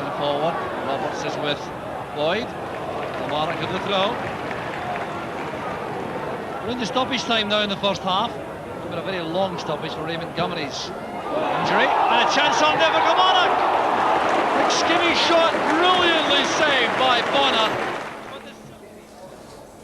Williamson forward. Roberts is with Boyd. Kilmarnock with the throw. We're into stoppage time now in the first half. It's been a very long stoppage for Ray Montgomery's injury. And a chance on there for Kilmarnock. McSkimming shot brilliantly saved by Bonner.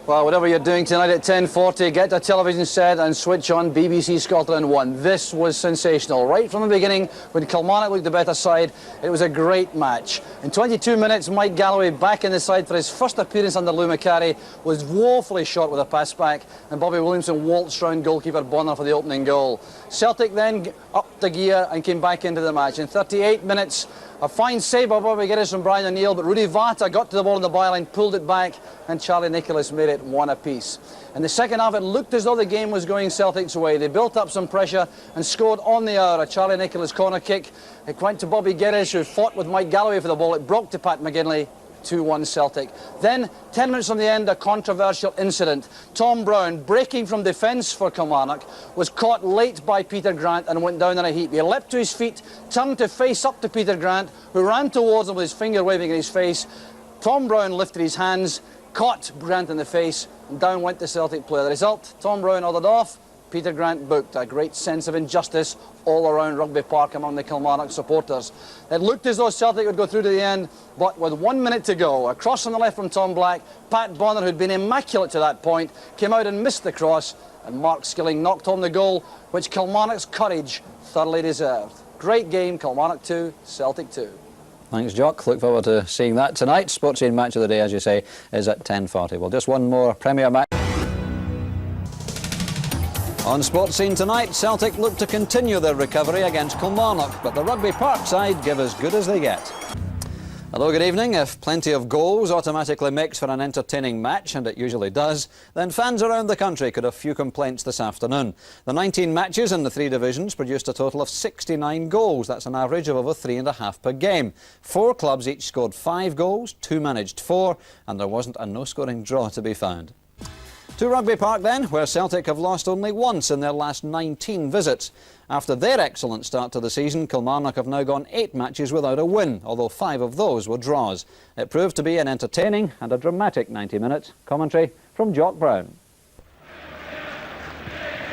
Well, whatever you're doing tonight at 10:40, get the television set and switch on BBC Scotland 1. This was sensational. Right from the beginning, when Kilmarnock looked the better side, it was a great match. In 22 minutes, Mike Galloway, back in the side for his first appearance under Lou McCarry, was woefully short with a pass back, and Bobby Williamson waltzed round goalkeeper Bonner for the opening goal. Celtic then upped the gear and came back into the match. In 38 minutes, a fine save by Bobby Geddes from Brian O'Neill, but Rudy Vata got to the ball in the byline, pulled it back, and Charlie Nicholas made it 1 apiece. In the second half, it looked as though the game was going Celtic's way. They built up some pressure and scored on the hour. A Charlie Nicholas corner kick. It went to Bobby Geddes, who fought with Mike Galloway for the ball. It broke to Pat McGinley. 2-1 Celtic. Then, 10 minutes from the end, a controversial incident. Tom Brown, breaking from defence for Kilmarnock, was caught late by Peter Grant and went down in a heap. He leapt to his feet, turned to face up to Peter Grant, who ran towards him with his finger waving in his face. Tom Brown lifted his hands, caught Grant in the face, and down went the Celtic player. The result, Tom Brown ordered off, Peter Grant booked. A great sense of injustice all around Rugby Park among the Kilmarnock supporters. It looked as though Celtic would go through to the end, but with 1 minute to go, a cross on the left from Tom Black, Pat Bonner, who'd been immaculate to that point, came out and missed the cross, and Mark Skilling knocked home the goal, which Kilmarnock's courage thoroughly deserved. Great game, Kilmarnock 2, Celtic 2. Thanks, Jock. Look forward to seeing that tonight. Sports Scene match of the day, as you say, is at 10:40. Well, just one more Premier match. On Sports Scene tonight, Celtic look to continue their recovery against Kilmarnock, but the Rugby Park side give as good as they get. Hello, good evening. If plenty of goals automatically makes for an entertaining match, and it usually does, then fans around the country could have few complaints this afternoon. The 19 matches in the 3 divisions produced a total of 69 goals. That's an average of over 3.5 per game. 4 clubs each scored 5 goals, 2 managed 4, and there wasn't a no-scoring draw to be found. To Rugby Park then, where Celtic have lost only once in their last 19 visits. After their excellent start to the season, Kilmarnock have now gone 8 matches without a win, although 5 of those were draws. It proved to be an entertaining and a dramatic 90 minutes. Commentary from Jock Brown.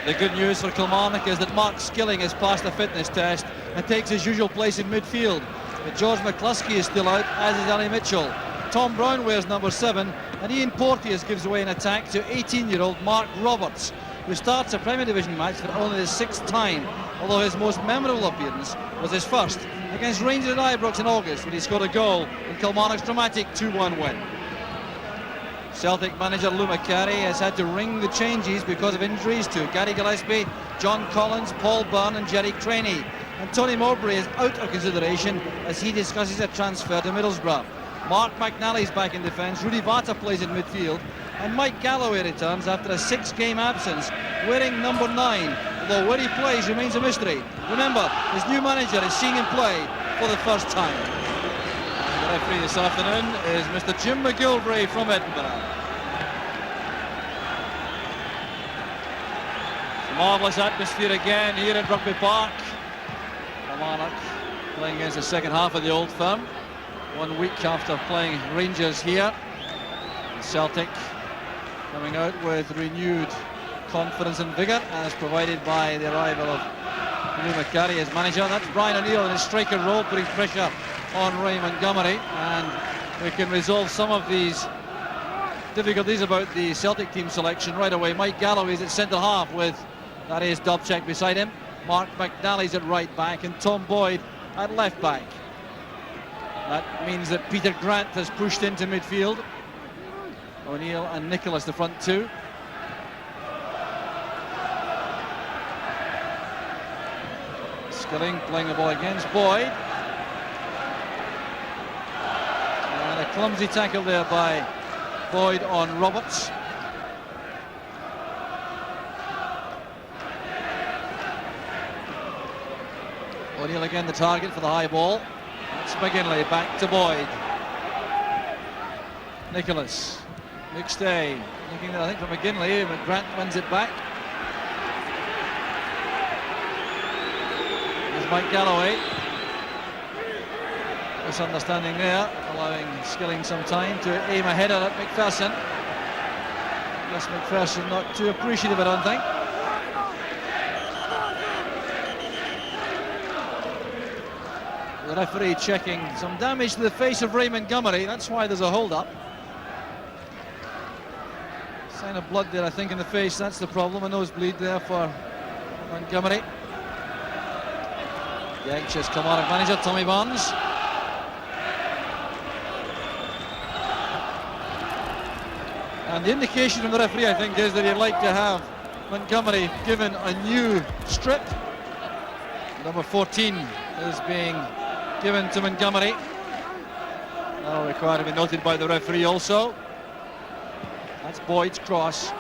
The good news for Kilmarnock is that Mark Skilling has passed the fitness test and takes his usual place in midfield. But George McCluskey is still out, as is Ali Mitchell. Tom Brown wears number 7, and Ian Porteous gives away an attack to 18-year-old Mark Roberts, who starts a Premier Division match for only his 6th time, although his most memorable appearance was his first against Rangers at Ibrox in August, when he scored a goal in Kilmarnock's dramatic 2-1 win. Celtic manager Lou McCarry has had to ring the changes because of injuries to Gary Gillespie, John Collins, Paul Byrne and Jerry Craney. And Tony Mowbray is out of consideration as he discusses a transfer to Middlesbrough. Mark McNally's back in defence, Rudy Vata plays in midfield, and Mike Galloway returns after a 6-game absence, wearing number 9, although where he plays remains a mystery. Remember, his new manager is seeing him play for the first time. And the referee this afternoon is Mr. Jim McGilvray from Edinburgh. It's a marvellous atmosphere again here at Rugby Park. Kilmarnock playing against the second half of the Old Firm. 1 week after playing Rangers here. Celtic coming out with renewed confidence and vigour, as provided by the arrival of Lou McCarry as manager. That's Brian O'Neill in his striker role, putting pressure on Ray Montgomery, and we can resolve some of these difficulties about the Celtic team selection right away. Mike Galloway is at centre half with Darius Dobchek beside him. Mark McNally's at right back and Tom Boyd at left back. That means that Peter Grant has pushed into midfield. O'Neill and Nicholas the front two. Skilling playing the ball against Boyd. And a clumsy tackle there by Boyd on Roberts. O'Neill again the target for the high ball. That's McGinley back to Boyd. Nicholas. McStay looking at, I think, for McGinley, but Grant wins it back. There's Mike Galloway. Misunderstanding there, allowing Skilling some time to aim a header at MacPherson. Yes, MacPherson not too appreciative, I don't think. The referee checking some damage to the face of Ray Montgomery. That's why there's a hold-up. Sign of blood there, I think, in the face. That's the problem. A nosebleed there for Montgomery. The anxious Kilmarnock manager, Tommy Barnes. And the indication from the referee, I think, is that he'd like to have Montgomery given a new strip. Number 14 is being given to Montgomery. That'll require to be noted by the referee also. That's Boyd's cross.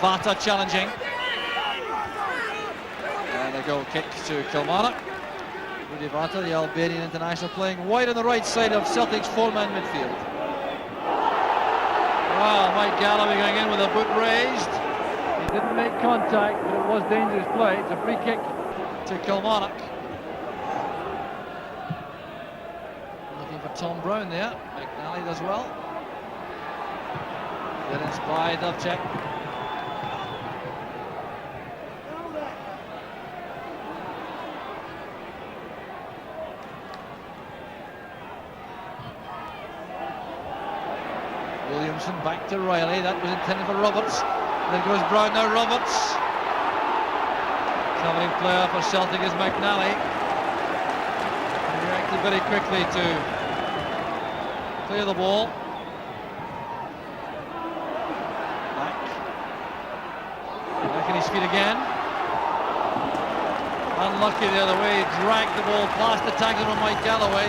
Vata challenging. And a goal kick to Kilmarnock. Rudy Vata, the Albanian international, playing wide on the right side of Celtic's four-man midfield. Wow, Mike Galloway going in with a boot raised. He didn't make contact, but it was dangerous play. It's a free kick to Kilmarnock. Looking for Tom Brown there. McNally does well. Geddes by Dovcek. Williamson back to Reilly. That was intended for Roberts. There goes Brown now. Roberts. Covering player for Celtic is McNally. He reacted very quickly to clear the ball. Back on his feet again. Unlucky the other way. Dragged the ball past the tackle from Mike Galloway.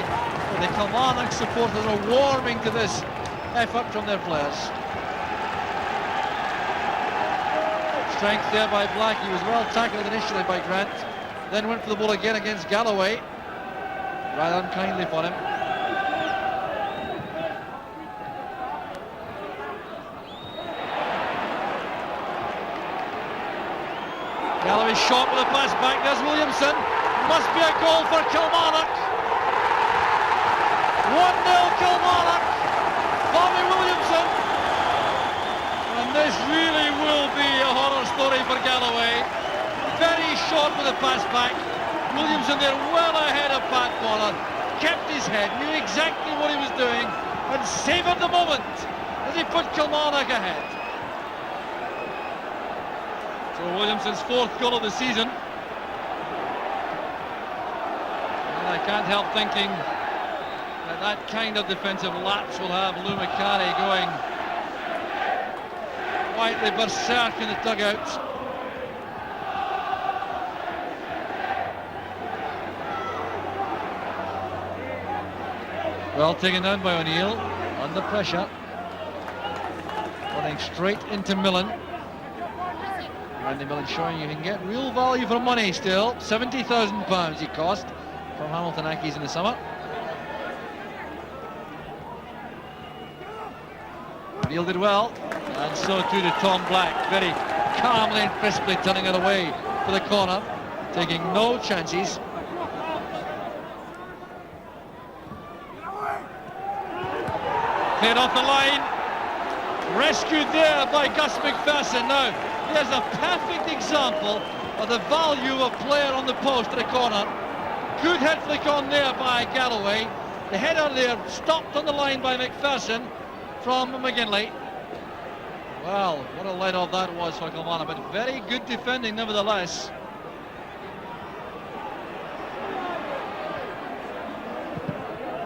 The Kilmarnock supporters are warming to this effort from their players. Strength there by Black. He was well tackled initially by Grant, then went for the ball again against Galloway, rather unkindly for him. Galloway shot with a pass back. There's Williamson. Must be a goal for Kilmarnock. 1-0 Kilmarnock. Bobby Williamson, and this really will be a horror story for Galloway. Very short with a pass back. Williamson there well ahead of Pat Bonner, kept his head, knew exactly what he was doing, and savoured the moment as he put Kilmarnock ahead. So Williamson's fourth goal of the season, and I can't help thinking that kind of defensive lapse will have Lou McCarry going quietly berserk in the dugout. Well taken down by O'Neill, under pressure. Running straight into Mlln. Randy Mlln showing you can get real value for money still. £70,000 he cost from Hamilton Accies in the summer. O'Neill did well, and so too did Tom Black, very calmly and crisply turning it away for the corner, taking no chances. Cleared off the line, rescued there by Gus MacPherson. Now, here's a perfect example of the value of player on the post at a corner. Good head flick on there by Galloway. The header there stopped on the line by MacPherson from McGinley. Well, what a let-off that was for Kilmarnock, but very good defending nevertheless.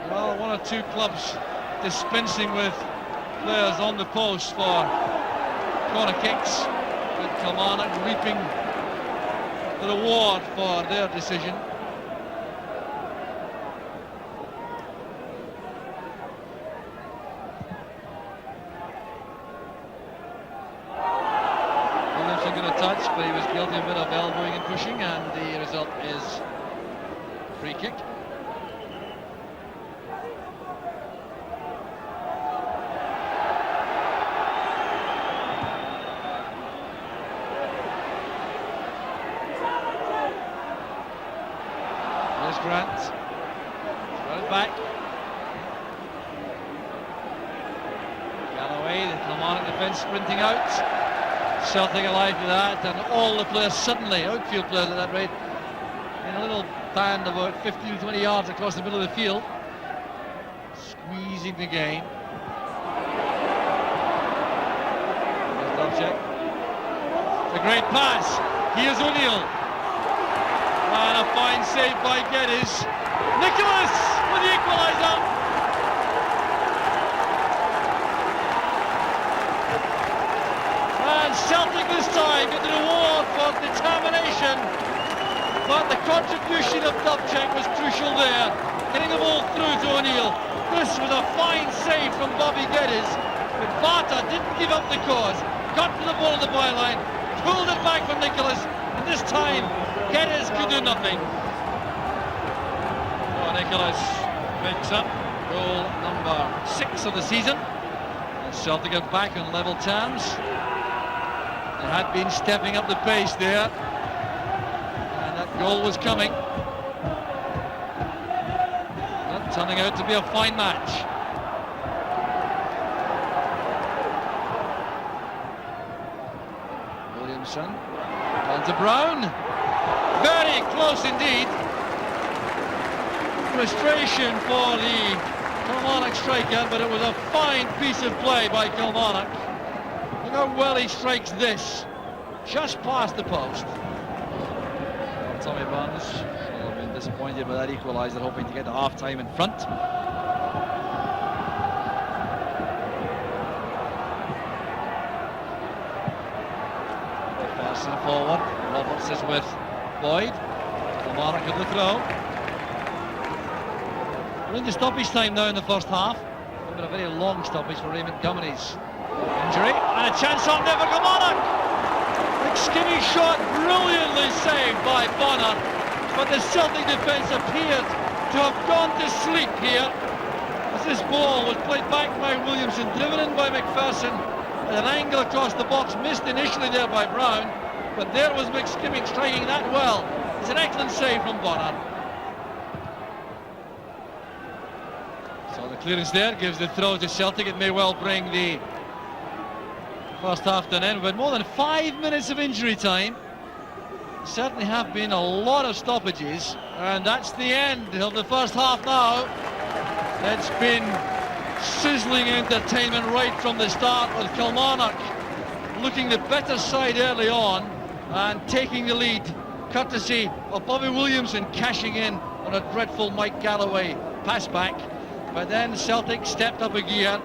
Well, one or two clubs dispensing with players on the post for corner kicks, but Kilmarnock reaping the reward for their decision. But he was guilty of a bit of elbowing and pushing, and the result is free kick. There's Grant. Throw it back. away, the Kilmarnock defence sprinting out. Celtic alive to that, and all the players suddenly, outfield players at that rate, in a little band about 15 to 20 yards across the middle of the field, squeezing the game. Check. It's a great pass. Here's O'Neill. And a fine save by Geddes. Nicholas with the equaliser. And Celtic this time get the reward for determination. But the contribution of Dubček was crucial there. Getting the ball through to O'Neill. This was a fine save from Bobby Geddes. But Vata didn't give up the cause. Got to the ball on the byline, pulled it back from Nicholas, and this time Geddes could do nothing. Oh, Nicholas picks up goal number 6 of the season. And Celtic are back on level terms. They had been stepping up the pace there, and that goal was coming. But turning out to be a fine match. Williamson, on to Brown, very close indeed. Frustration for the Kilmarnock striker, but it was a fine piece of play by Kilmarnock. Look how well he strikes this, just past the post. Well, Tommy Barnes will have been disappointed by that equaliser, hoping to get to half-time in front. Forward, Roberts is with Boyd. Kilmarnock at the throw. We're into stoppage time now in the first half. It's been a very long stoppage for Raymond Gummery's injury, and a chance on there for Kilmarnock. McSkimming shot brilliantly saved by Bonner, but the Celtic defence appeared to have gone to sleep here as this ball was played back by Williamson, driven in by MacPherson at an angle across the box, missed initially there by Brown. But there was McSkimming striking that well. It's an excellent save from Bonner. So the clearance there gives the throw to Celtic. It may well bring the first half to an end. We've had more than 5 minutes of injury time. Certainly have been a lot of stoppages. And that's the end of the first half now. It's been sizzling entertainment right from the start, with Kilmarnock looking the better side early on and taking the lead, courtesy of Bobby Williamson cashing in on a dreadful Mike Galloway pass back. But then Celtic stepped up a gear,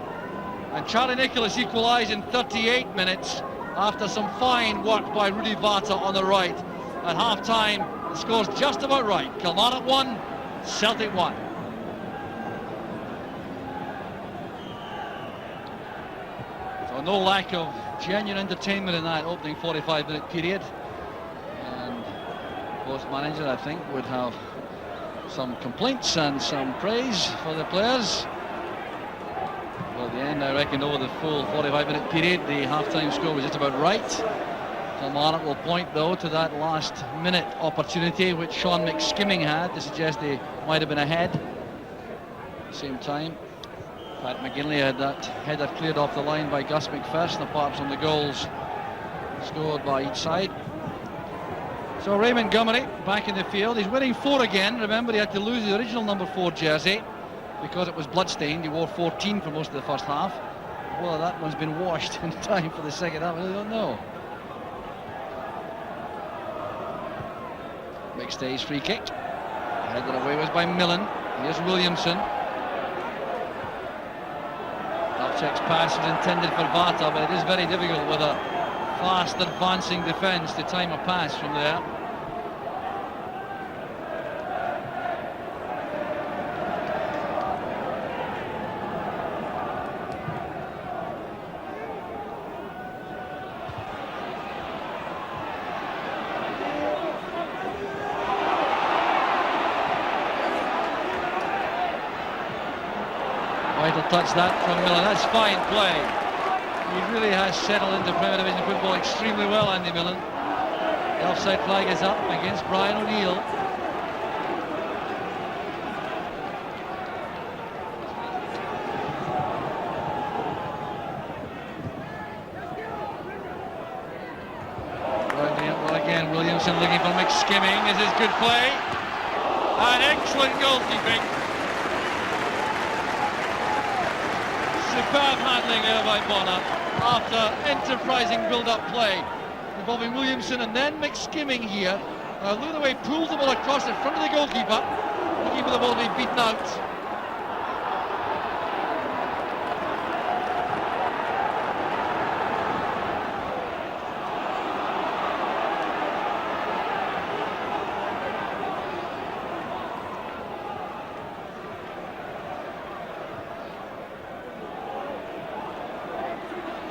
and Charlie Nicholas equalised in 38 minutes after some fine work by Rudy Vata on the right. At half-time, the score's just about right. Kilmarnock 1, Celtic 1. So no lack of genuine entertainment in that opening 45-minute period, and both managers, I think, would have some complaints and some praise for the players. Well, at the end, I reckon over the full 45-minute period, the half-time score was just about right. Kilmarnock will point, though, to that last-minute opportunity which Sean McSkimming had to suggest they might have been ahead. At the same time, Pat McGinley had that header cleared off the line by Gus MacPherson, apart from the goals scored by each side. So Raymond Gummery back in the field. He's wearing 4 again. Remember, he had to lose the original number 4 jersey because it was bloodstained. He wore 14 for most of the first half. Well, that one's been washed in time for the second half. I really don't know. Big stage free kick. Headed away was by Mlln. Here's Williamson. Dubček's pass was intended for Vata, but it is very difficult with a fast advancing defence to time a pass from there. Vital touch that from Mlln. That's fine play. He really has settled into Premier Division football extremely well, Andy Mlln. The offside flag is up against Brian O'Neill. Williamson looking for McSkimming. This is good play. And excellent goalkeeping. Superb handling there by Bonner after enterprising build-up play involving Williamson and then McSkimming here. Look at the way he pulls the ball across in front of the goalkeeper, looking for the ball to be beaten out.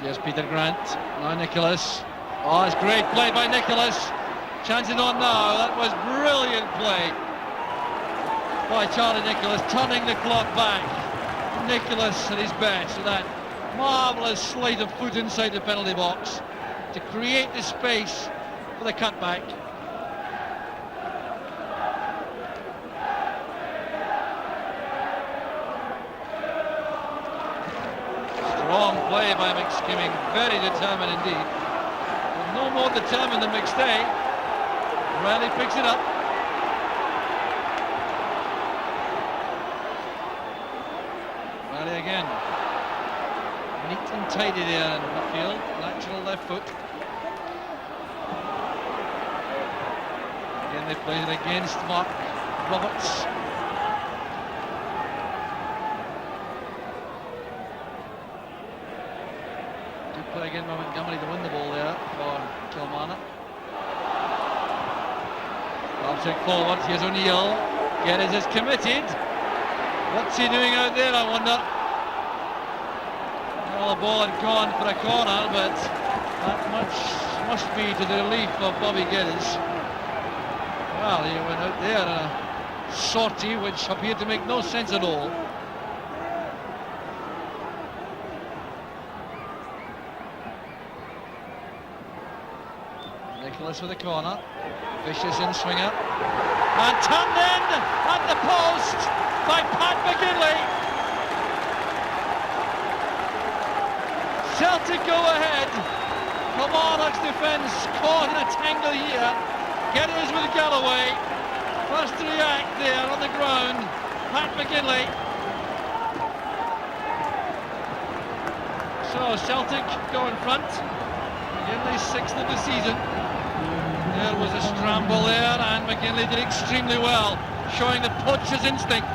Here's Peter Grant, now Nicholas. Oh, it's great play by Nicholas. Chance it on now, that was brilliant play by Charlie Nicholas, turning the clock back. Nicholas at his best with that marvellous sleight of foot inside the penalty box to create the space for the cutback. Strong play by McSkimming, very determined indeed. But no more determined than McStay. Reilly picks it up. Reilly again. Neat and tidy there in midfield, natural left foot. Again they played it against Mark Roberts. Play again by Montgomery to win the ball there for Kilmarnock. Object forward, here's O'Neill. Geddes is committed. What's he doing out there, I wonder? Well, the ball had gone for a corner, but that much must be to the relief of Bobby Geddes. Well, he went out there in a sortie which appeared to make no sense at all. Nicholas with the corner, vicious in swinger, and turned in at the post by Pat McGinley. Celtic go ahead. Kilmarnock's defence caught in a tangle here. Geddes with Galloway. First to react there on the ground, Pat McGinley. So Celtic go in front. McGinley's 6th of the season. There was a scramble there, and McGinley did extremely well, showing the poacher's instinct,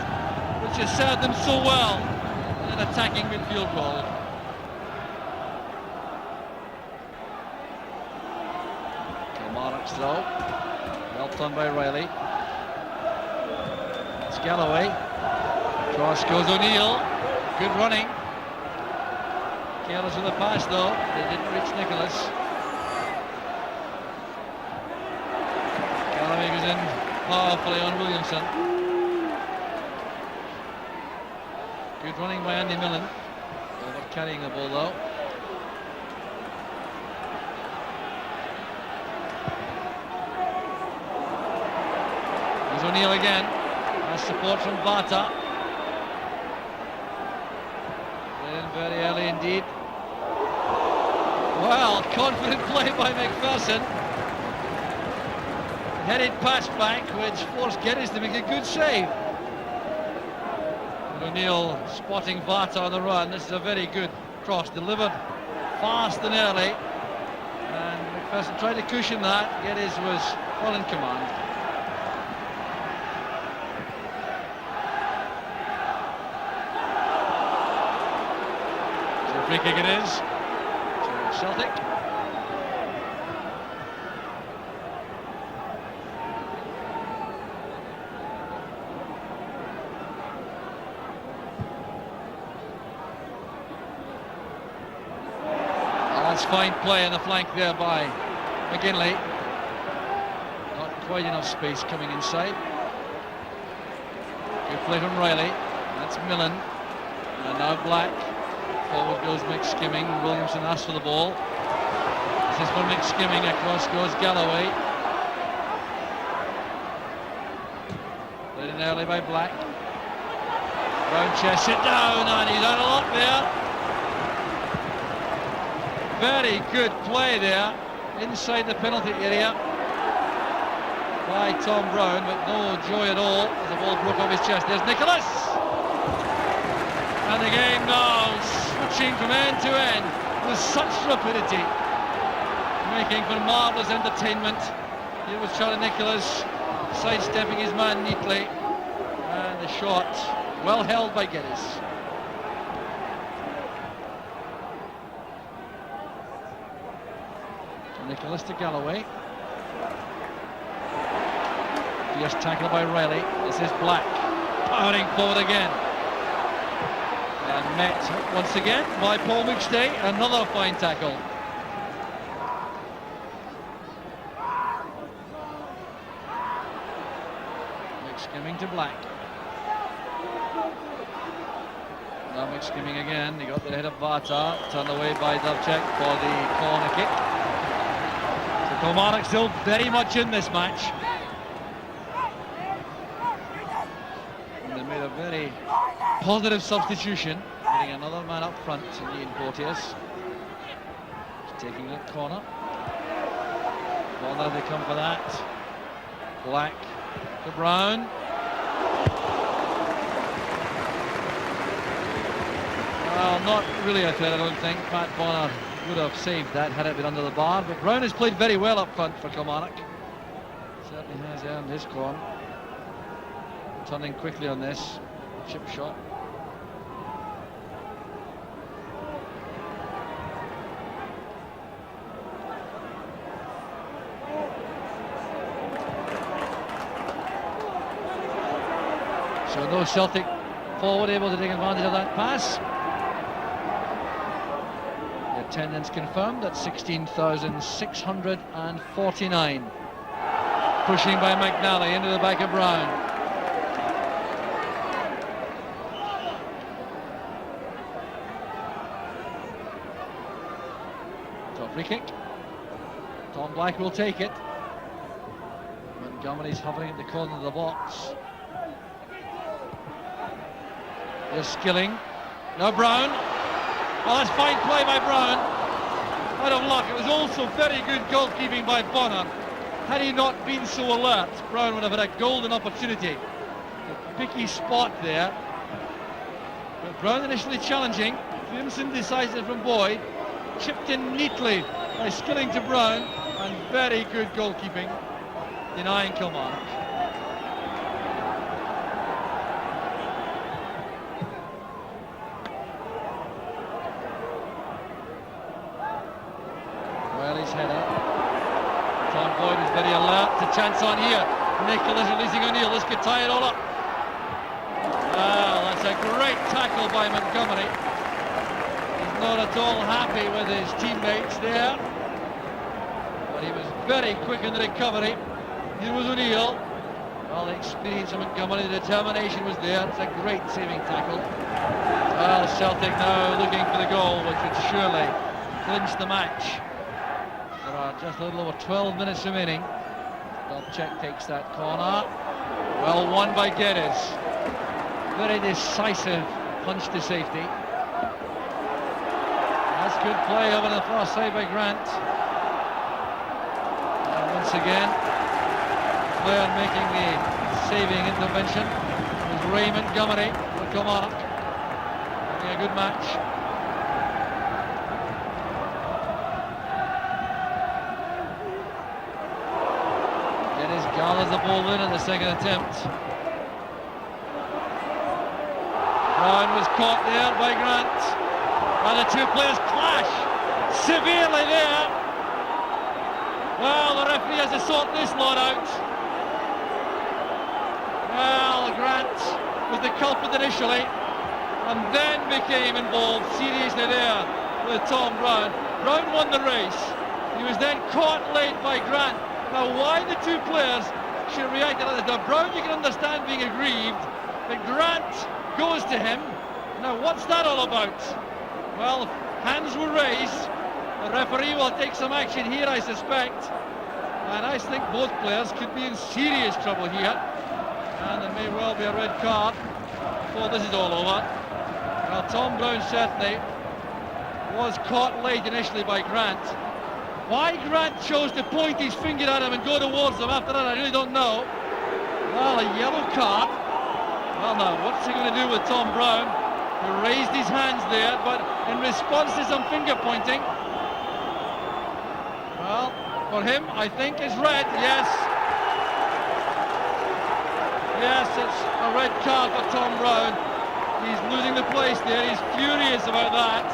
which has served them so well in an attacking midfield role. Kilmarnock's throw, well done by Reilly. It's Galloway. Cross goes O'Neill. Good running. Careless with the pass though. They didn't reach Nicholas. Galloway goes in powerfully on Williamson. Good running by Andy Mlln. Over carrying the ball though. There's O'Neill again. Nice support from Bata. In very early indeed. Well, confident play by MacPherson. Headed pass back, which forced Geddes to make a good save. And O'Neill spotting Bata on the run. This is a very good cross, delivered fast and early. And MacPherson tried to cushion that. Geddes was well in command. So free kick it is to Celtic. That's fine play on the flank there by McGinley. Not quite enough space coming inside. Good play from Reilly. That's Mlln. And now Black. Forward goes McSkimming. Williamson asks for the ball. This is for McSkimming. Across goes Galloway. Played in early by Black. Round chest it down, and he's out a lot there. Very good play there inside the penalty area. by Tom Brown, but no joy at all as the ball broke off his chest. There's Nicholas! And the game now switching from end to end with such rapidity, making for marvellous entertainment. Here was Charlie Nicholas sidestepping his man neatly, and the shot well held by Geddes. Nicholas to Galloway. Fierce tackle by Reilly. This is Black powering forward again. And met once again by Paul McSkimming. Another fine tackle. McSkimming to Black. Now McSkimming again. He got the head of Vata. Turned away by Dovcek for the corner kick. So Kilmarnock still very much in this match. And they made a very positive substitution, getting another man up front in Porteous. He's taking that corner. Corner, they come for that. Black to Brown. Well, not really a threat, I don't think. Pat Bonner would have saved that had it been under the bar, but Brown has played very well up front for Kilmarnock. Certainly has earned his corn. Turning quickly on this chip shot. So no Celtic forward able to take advantage of that pass. The attendance confirmed at 16,649. Pushing by McNally into the back of Brown. So free kick. Tom Black will take it. Montgomery's hovering at the corner of the box. There's Skilling. Now Brown. Oh, that's fine play by Brown. Out of luck. It was also very good goalkeeping by Bonner. Had he not been so alert, Brown would have had a golden opportunity. A picky spot there. But Brown initially challenging. Williamson decides it from Boyd. Chipped in neatly by Skilling to Brown. And very good goalkeeping, denying Kilmarnock. Reilly's header. Tom Boyd is very alert. It's a chance on here. Nicholas releasing O'Neill. This could tie it all up. Well, that's a great tackle by Montgomery. He's not at all happy with his teammates there. But he was very quick in the recovery. Here was O'Neill. Well, the experience of Montgomery, the determination was there. It's a great saving tackle. Well, Celtic now looking for the goal, which would surely clinch the match. There are just a little over 12 minutes remaining. Dovcek takes that corner. Well won by Geddes. Very decisive punch to safety. That's good play over the far side by Grant. And once again, the player making the saving intervention was Ray Montgomery for Kilmarnock. Having a good match. Gathers the ball in the second attempt. Brown was caught there by Grant. And the two players clash severely there. Well, the referee has to sort this lot out. Well, Grant was the culprit initially and then became involved seriously there with Tom Brown. Brown won the race. He was then caught late by Grant. Now, why the two players should react like this? Now, Brown, you can understand being aggrieved, but Grant goes to him. Now, what's that all about? Well, hands were raised. The referee will take some action here, I suspect. And I think both players could be in serious trouble here. And there may well be a red card before this is all over. Well, Tom Brown certainly was caught late initially by Grant. Why Grant chose to point his finger at him and go towards him after that, I really don't know. Well, a yellow card. Well, now, what's he going to do with Tom Brown, who raised his hands there, but in response to some finger pointing? Well, for him, I think it's red, yes. Yes, it's a red card for Tom Brown. He's losing the place there, he's furious about that.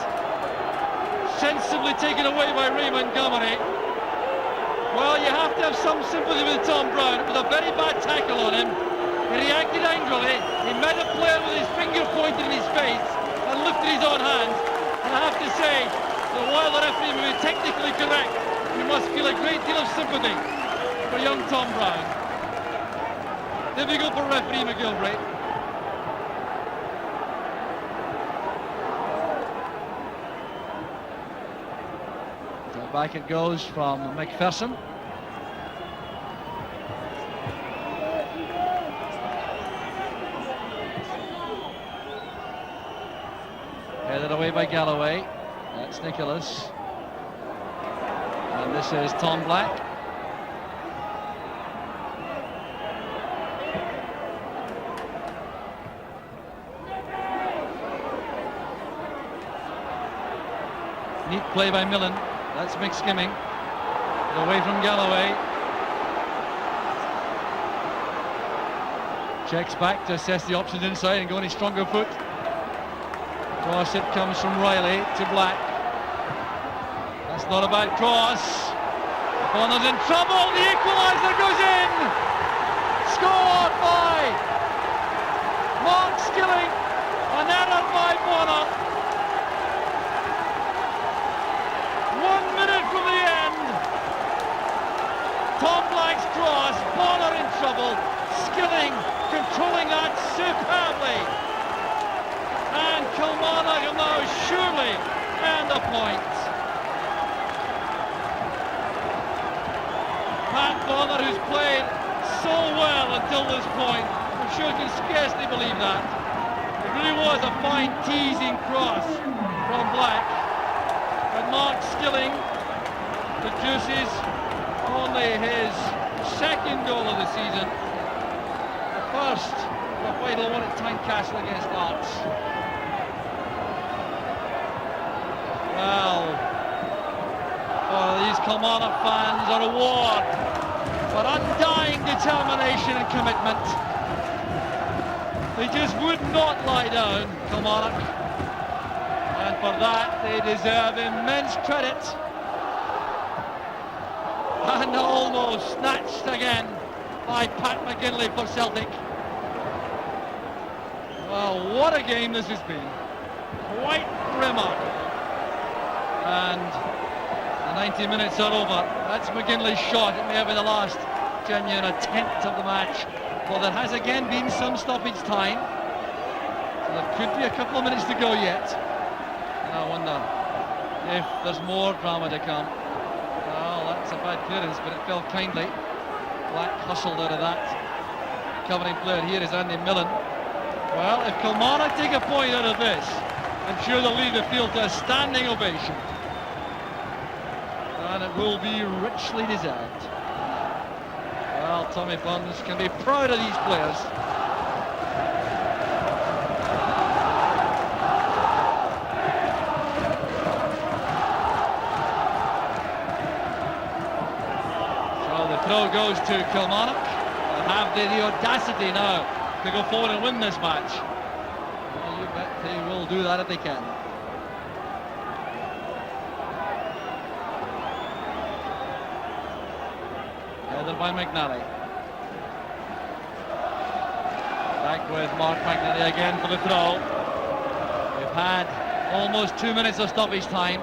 Sensibly taken away by Ray Montgomery. Well, you have to have some sympathy with Tom Brown. It was a very bad tackle on him. He reacted angrily. He met a player with his finger pointed in his face and lifted his own hand. And I have to say that while the referee may be technically correct, you must feel a great deal of sympathy for young Tom Brown. Difficult for referee McGilvray. So back it goes from MacPherson. Headed away by Galloway. That's Nicholas. And this is Tom Black. Neat play by Mlln. That's McSkimming. Away from Galloway. Checks back to assess the options inside and go on his stronger foot. Cross it comes from Reilly to Black. That's not a bad cross. Bonner's in trouble. The equaliser goes in. Scored by McSkimming. An error by Bonner. 1 minute from the end. Tom Black's cross. Bonner in trouble. Skilling controlling that superbly. And Kilmarnock will now surely earn the point. Pat Bonner, who's played so well until this point, I'm sure can scarcely believe that. It really was a fine teasing cross from Black. And McSkimming produces only his second goal of the season. The first, the vital one at Tynecastle against Hearts. Well, for these Kilmarnock fans, a reward for undying determination and commitment. They just would not lie down, Kilmarnock. And for that, they deserve immense credit. And almost snatched again by Pat McGinley for Celtic. Well, what a game this has been. Quite remarkable. And the 90 minutes are over. That's McGinley's shot. It may have been the last genuine attempt of the match. Well, there has again been some stoppage time. So there could be a couple of minutes to go yet. And I wonder if there's more drama to come. Well, that's a bad clearance, but it fell kindly. Black hustled out of that. Covering player here is Andy Mlln. Well, if Kilmarnock take a point out of this, I'm sure they'll leave the field to a standing ovation. And it will be richly deserved. Well, Tommy Burns can be proud of these players. So the throw goes to Kilmarnock. They'll have the audacity now to go forward and win this match. Well, you bet they will do that if they can. Headed by McNally. Back with Mark McNally again for the throw. We've had almost 2 minutes of stoppage time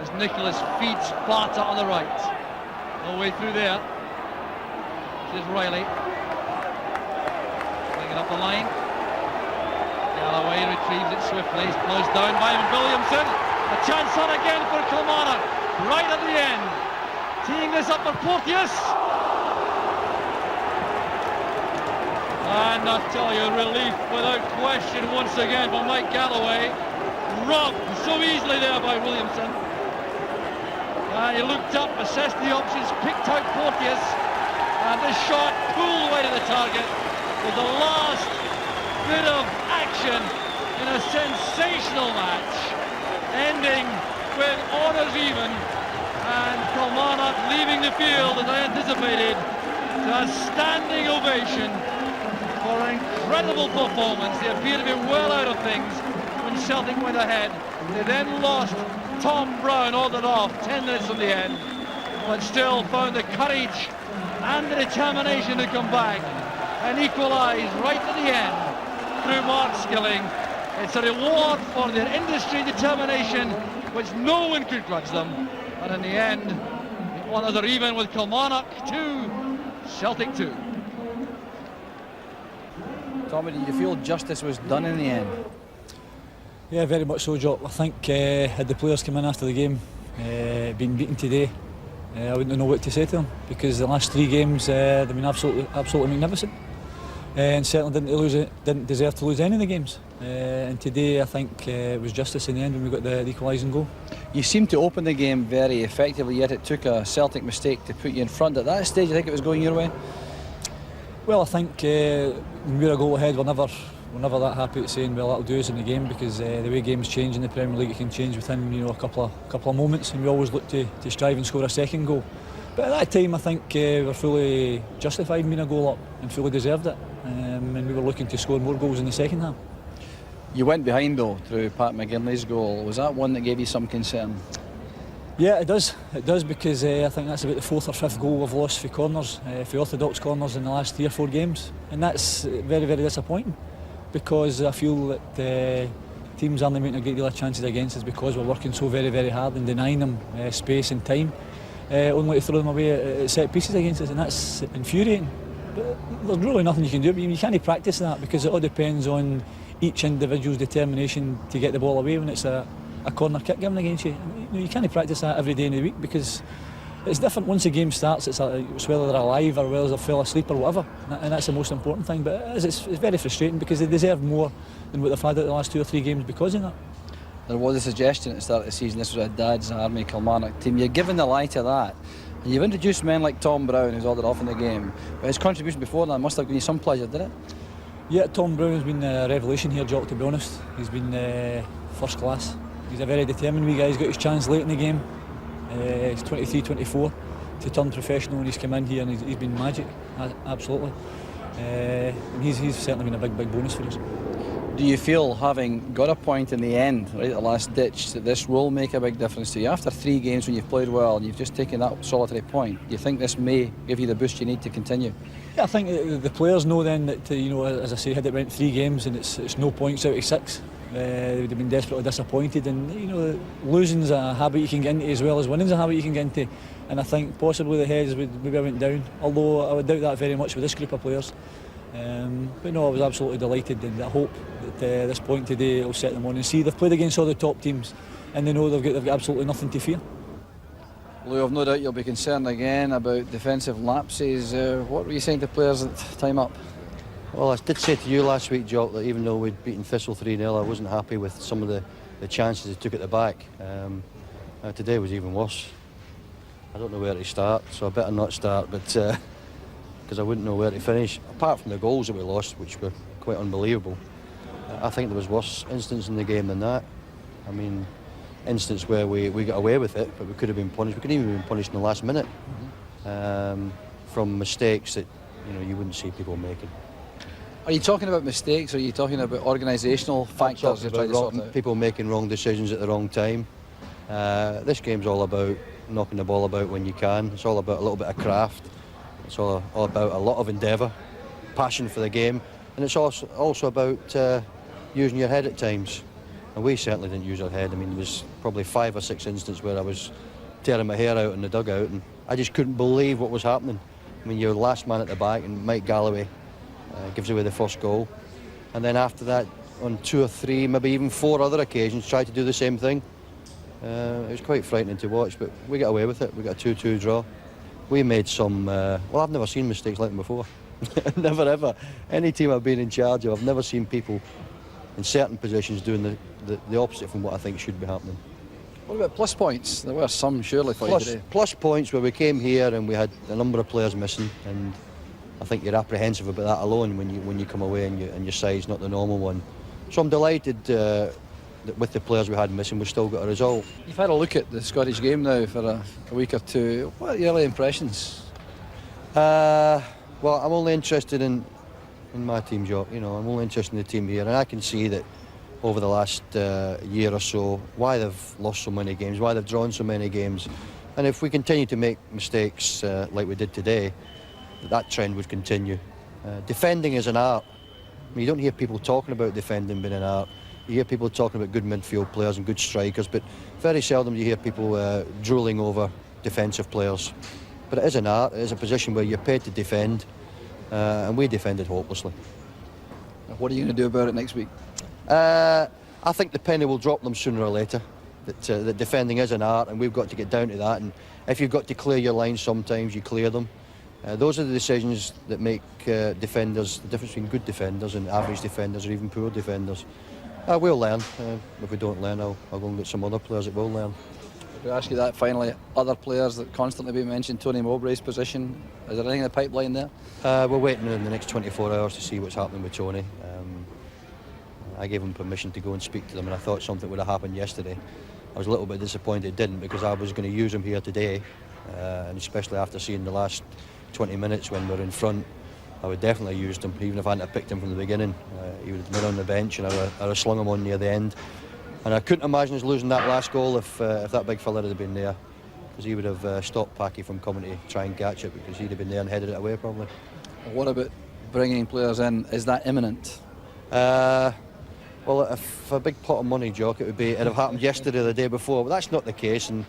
as Nicholas feeds Barta on the right. All the way through there. This is Reilly. Bringing up the line. Galloway retrieves it swiftly. It's closed down by Williamson. A chance on again for Kilmarnock. Right at the end. Teeing this up for Porteous. And I tell you, relief without question once again for Mike Galloway. Robbed so easily there by Williamson. He looked up, assessed the options, picked out Porteous, and this shot pulled away to the target was the last bit of action in a sensational match, ending with honours even, and Kilmarnock leaving the field as I anticipated to a standing ovation for an incredible performance. They appear to be well out of things when Celtic went ahead. They then lost. Tom Brown ordered off 10 minutes from the end, but still found the courage and the determination to come back and equalise right to the end through Mark Skilling. It's a reward for their industry determination, which no one could grudge them. And in the end, the honours are even with Kilmarnock 2, Celtic 2. Tommy, did you feel justice was done in the end? Yeah, very much so, Jock. I think had the players come in after the game, been beaten today, I wouldn't know what to say to them, because the last 3 games they've been absolutely magnificent, and certainly didn't deserve to lose any of the games. And today I think it was justice in the end when we got the equalising goal. You seemed to open the game very effectively, yet it took a Celtic mistake to put you in front. At that stage, I think it was going your way? Well, I think when we're a goal ahead, we're never that happy at saying, well, that'll do us in the game, because the way games change in the Premier League, it can change within a couple of moments, and we always look to strive and score a second goal. But at that time, I think we were fully justified in being a goal up and fully deserved it, and we were looking to score more goals in the second half. You went behind though through Pat McGinley's goal. Was that one that gave you some concern? Yeah, it does. It does, because I think that's about the 4th or 5th goal we've lost for corners, for orthodox corners in the last 3 or 4 games, and that's very, very disappointing, because I feel that teams aren't making a great deal of chances against us because we're working so very, very hard and denying them space and time, only to throw them away at set pieces against us, and that's infuriating. But there's really nothing you can do. You can't practice that, because it all depends on each individual's determination to get the ball away when it's a corner kick given against you. You can't practice that every day in the week, because it's different once the game starts. It's whether they're alive or whether they fell asleep or whatever, and that's the most important thing. But it's very frustrating, because they deserve more than what they've had at the last 2 or 3 games because of that. There was a suggestion at the start of the season this was a dad's army Kilmarnock team. You're given the lie to that, and you've introduced men like Tom Brown, who's ordered off in the game, but his contribution before that must have given you some pleasure, did it? Yeah, Tom Brown has been a revelation here, Jock, to be honest. He's been first class. He's a very determined wee guy. He's got his chance late in the game. He's 23, 24 to turn professional, and he's come in here and he's been magic, absolutely. And he's certainly been a big bonus for us. Do you feel, having got a point in the end, right at the last ditch, that this will make a big difference to you? After 3 games when you've played well and you've just taken that solitary point, do you think this may give you the boost you need to continue? Yeah, I think the players know then that, as I say, had it went 3 games and it's no points out of 6, they would have been desperately disappointed. And losing's a habit you can get into as well as winning's a habit you can get into. And I think possibly the heads would maybe went down, although I would doubt that very much with this group of players. But no, I was absolutely delighted, and I hope that this point today will set them on and see they've played against all the top teams, and they know they've got absolutely nothing to fear. Lou, I've no doubt you'll be concerned again about defensive lapses. What were you saying to players at time up? Well, I did say to you last week, Jock, that even though we'd beaten Thistle 3-0, I wasn't happy with some of the chances they took at the back. Today was even worse. I don't know where to start, so I better not start, but because I wouldn't know where to finish. Apart from the goals that we lost, which were quite unbelievable, I think there was worse instances in the game than that. I mean, instance where we got away with it, but we could have been punished. We could even have been punished in the last minute from mistakes that you wouldn't see people making. Are you talking about mistakes, or are you talking about organisational factors? You're trying to sort out? People making wrong decisions at the wrong time. This game's all about knocking the ball about when you can. It's all about a little bit of craft. It's all about a lot of endeavour, passion for the game, and it's also about using your head at times. And we certainly didn't use our head. I mean, there was probably 5 or 6 instances where I was tearing my hair out in the dugout, and I just couldn't believe what was happening. I mean, you're the last man at the back, and Mike Galloway gives away the first goal, and then after that, on 2 or 3, maybe even 4 other occasions, tried to do the same thing. It was quite frightening to watch, but we got away with it. We got a 2-2 draw. We made some, well, I've never seen mistakes like them before. Never ever. Any team I've been in charge of, I've never seen people in certain positions doing the opposite from what I think should be happening. What about plus points? There were some surely for you today. Plus points where we came here and we had a number of players missing, and I think you're apprehensive about that alone when you come away and your side's not the normal one. So I'm delighted that with the players we had missing, we still got a result. You've had a look at the Scottish game now for a week or two. What are your early impressions? Well, I'm only interested in my team, Jock. You know, I'm only interested in the team here, and I can see that over the last year or so why they've lost so many games, why they've drawn so many games, and if we continue to make mistakes like we did today, that trend would continue. Defending is an art. I mean, you don't hear people talking about defending being an art. You hear people talking about good midfield players and good strikers, but very seldom do you hear people drooling over defensive players. But it is an art, it is a position where you're paid to defend, and we defended hopelessly. What are you going to do about it next week? I think the penny will drop them sooner or later, that defending is an art and we've got to get down to that, and if you've got to clear your lines sometimes, you clear them. Those are the decisions that make defenders, the difference between good defenders and average defenders or even poor defenders. We'll learn. If we don't learn, I'll go and get some other players that will learn. I'll ask you that finally. Other players that constantly be mentioned, Tony Mowbray's position, is there anything in the pipeline there? We're waiting in the next 24 hours to see what's happening with Tony. I gave him permission to go and speak to them, and I thought something would have happened yesterday. I was a little bit disappointed it didn't, because I was going to use him here today, and especially after seeing the last 20 minutes when we're in front, I would definitely have used him, even if I hadn't picked him from the beginning. He would have been on the bench and I'd have slung him on near the end. And I couldn't imagine us losing that last goal if that big fella had been there, because he would have stopped Packy from coming to try and catch it, because he'd have been there and headed it away probably. What about bringing players in? Is that imminent? Well, if a big pot of money, Jock, it'd have happened yesterday or the day before, but that's not the case. And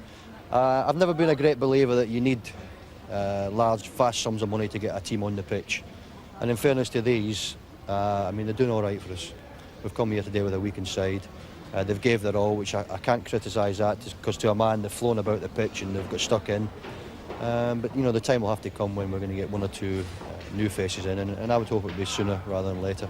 I've never been a great believer that you need large, fast sums of money to get a team on the pitch. And in fairness to these, I mean, they're doing all right for us. We've come here today with a weakened side. They've gave their all, which I can't criticise that, because to a man they've flown about the pitch and they've got stuck in. But you know, the time will have to come when we're going to get one or two new faces in, and I would hope it would be sooner rather than later.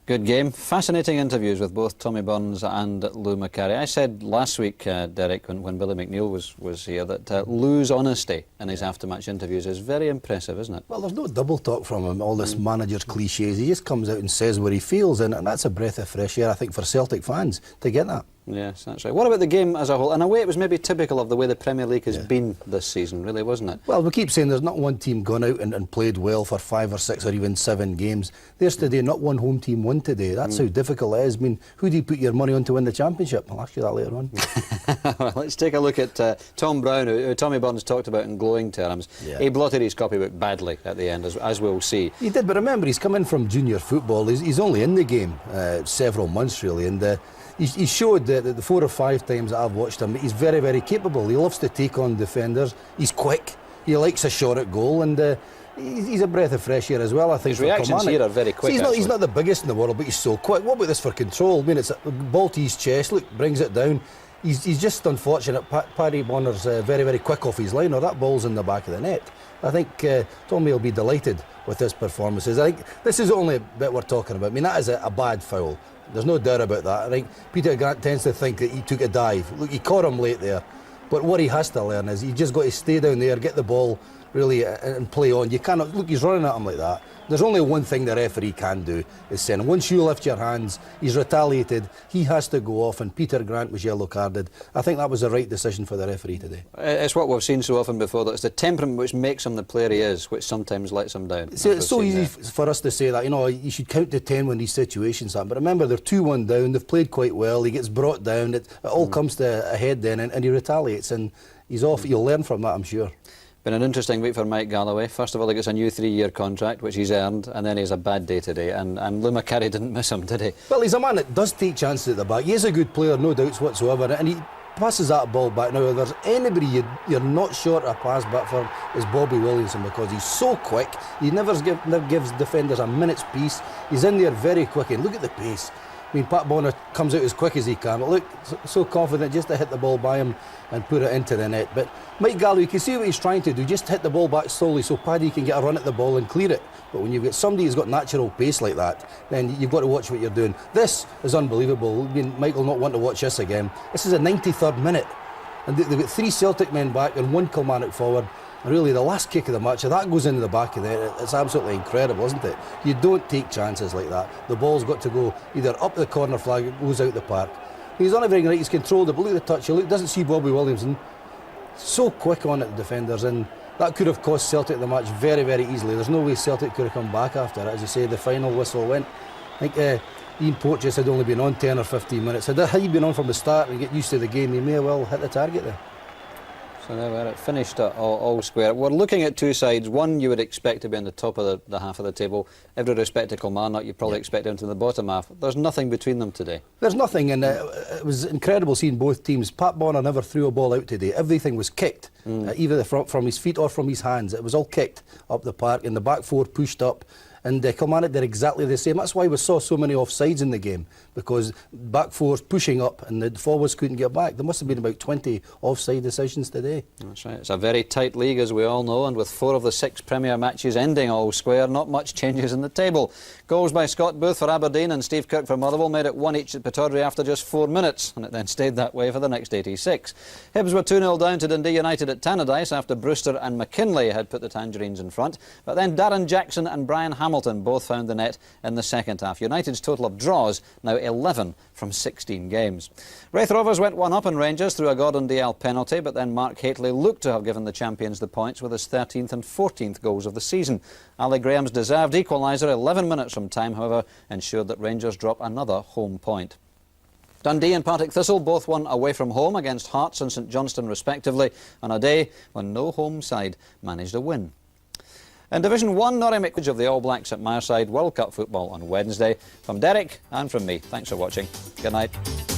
Good game. Fascinating interviews with both Tommy Burns and Lou Macari. I said last week, Derek, when Billy McNeil was here, that Lou's honesty in his after-match interviews is very impressive, isn't it? Well, there's no double talk from him, all this manager's cliches. He just comes out and says what he feels, and that's a breath of fresh air, I think, for Celtic fans to get that. Yes, that's right. What about the game as a whole? In a way, it was maybe typical of the way the Premier League has been this season, really, wasn't it? Well, we keep saying there's not one team gone out and played well for 5 or 6 or even 7 games. There's today, not one home team won today. That's how difficult it is. I mean, who do you put your money on to win the championship? I'll ask you that later on. Well, let's take a look at Tom Brown, who Tommy Burns talked about in glowing terms. Yeah. He blotted his copybook badly at the end, as we'll see. He did, but remember, he's come in from junior football. He's only in the game several months, really, and he showed that the 4 or 5 times that I've watched him, he's very, very capable. He loves to take on defenders. He's quick. He likes a shot at goal, and he's a breath of fresh air as well, I think. His reactions here are very quick. So he's not the biggest in the world, but he's so quick. What about this for control? I mean, it's a ball to his chest. Look, brings it down. He's just unfortunate. Paddy Bonner's very, very quick off his line, or that ball's in the back of the net. I think Tommy will be delighted with his performances. I think this is the only bit we're talking about. I mean, that is a bad foul. There's no doubt about that. I think Peter Grant tends to think that he took a dive. Look, he caught him late there. But what he has to learn is he's just got to stay down there, get the ball really and play on. You cannot, look, he's running at him like that. There's only one thing the referee can do, is saying once you lift your hands, he's retaliated, he has to go off, and Peter Grant was yellow carded. I think that was the right decision for the referee today. It's what we've seen so often before, that it's the temperament which makes him the player he is, which sometimes lets him down. See, it's so easy for us to say that, you know, you should count to 10 when these situations happen. But remember, they're 2-1 down, they've played quite well, he gets brought down, it all comes to a head then, and he retaliates, and he's off. You'll learn from that, I'm sure. Been an interesting week for Mike Galloway. First of all, he gets a new 3-year contract, which he's earned, and then he has a bad day today, and Lou Macari didn't miss him, did he? Well, he's a man that does take chances at the back. He is a good player, no doubts whatsoever, and he passes that ball back. Now, if there's anybody you're not short a pass back for, is Bobby Williamson, because he's so quick. He never gives defenders a minute's peace. He's in there very quick, and look at the pace. I mean, Pat Bonner comes out as quick as he can. But look, so confident just to hit the ball by him and put it into the net. But Mike Galloway, you can see what he's trying to do. Just hit the ball back slowly so Paddy can get a run at the ball and clear it. But when you've got somebody who's got natural pace like that, then you've got to watch what you're doing. This is unbelievable. I mean, Michael not want to watch this again. This is a 93rd minute. And they've got 3 Celtic men back and 1 Kilmarnock forward. And really, the last kick of the match, if that goes into the back of there, it's absolutely incredible, isn't it? You don't take chances like that. The ball's got to go either up the corner flag, it goes out the park. He's done everything right, he's controlled it, but look at the touch, he doesn't see Bobby Williamson. So quick on it, the defenders, and that could have cost Celtic the match very, very easily. There's no way Celtic could have come back after it. As you say, the final whistle went. I think Ian Porteous had only been on 10 or 15 minutes. Had he been on from the start and get used to the game, he may have well hit the target there. So there we are, it finished all square. We're looking at two sides. One you would expect to be in the top of the half of the table. Every respect to Kilmarnock, you probably expect them to the bottom half. There's nothing between them today. There's nothing, and it was incredible seeing both teams. Pat Bonner never threw a ball out today. Everything was kicked, either from his feet or from his hands. It was all kicked up the park, and the back four pushed up. And Kilmarnock did exactly the same. That's why we saw so many offsides in the game, because back fours pushing up and the forwards couldn't get back. There must have been about 20 offside decisions today. That's right. It's a very tight league, as we all know, and with 4 of the 6 Premier matches ending all square, not much changes in the table. Goals by Scott Booth for Aberdeen and Steve Kirk for Motherwell made it 1 each at Pittodrie after just 4 minutes, and it then stayed that way for the next 86. Hibs were 2-0 down to Dundee United at Tannadice after Brewster and McKinley had put the Tangerines in front, but then Darren Jackson and Brian Hamilton both found the net in the second half. United's total of draws now 11 from 16 games. Raith Rovers went 1-up on Rangers through a Gordon Dalziel penalty, but then Mark Hateley looked to have given the champions the points with his 13th and 14th goals of the season. Ali Graham's deserved equaliser 11 minutes from time, however, ensured that Rangers drop another home point. Dundee and Partick Thistle both won away from home against Hearts and St Johnstone respectively, on a day when no home side managed a win. In Division 1, Norrie McQuaid of the All Blacks at Mireside World Cup football on Wednesday. From Derek and from me, thanks for watching. Good night.